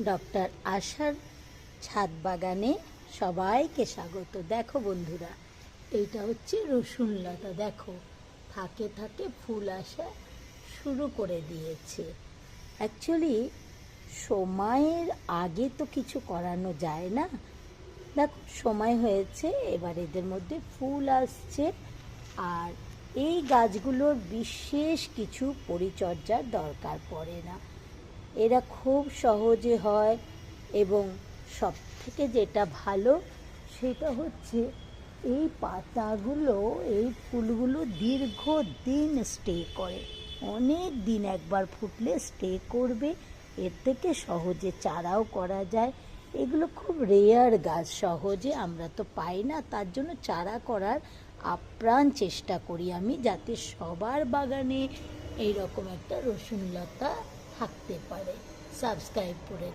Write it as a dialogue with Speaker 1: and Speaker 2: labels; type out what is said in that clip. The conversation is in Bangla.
Speaker 1: ডক্টর আশার ছাদ বাগানে সবাইকে স্বাগত। দেখো বন্ধুরা, এইটা হচ্ছে রসুন লতা। দেখো থাকে থাকে ফুল আসা শুরু করে দিয়েছে। অ্যাকচুয়ালি সময়ের আগে তো কিছু করানো যায় না। দেখো সময় হয়েছে, এবার এদের মধ্যে ফুল আসছে। আর এই গাছগুলোর বিশেষ কিছু পরিচর্যার দরকার পড়ে না, এরা খুব সহজে হয়। এবং সব থেকে যেটা ভালো সেটা হচ্ছে এই পাতাগুলো, এই ফুলগুলো দীর্ঘদিন স্টে করে, অনেক দিন একবার ফুটলে স্টে করবে। এর থেকে সহজে চারাও করা যায়। এগুলো খুব রেয়ার গাছ, সহজে আমরা তো পাই না, তার জন্য চারা করার আপ্রাণ চেষ্টা করি আমি, যাতে সবার বাগানে এইরকম একটা রসুন লতা থাকতে পারে। সাবস্ক্রাইব করে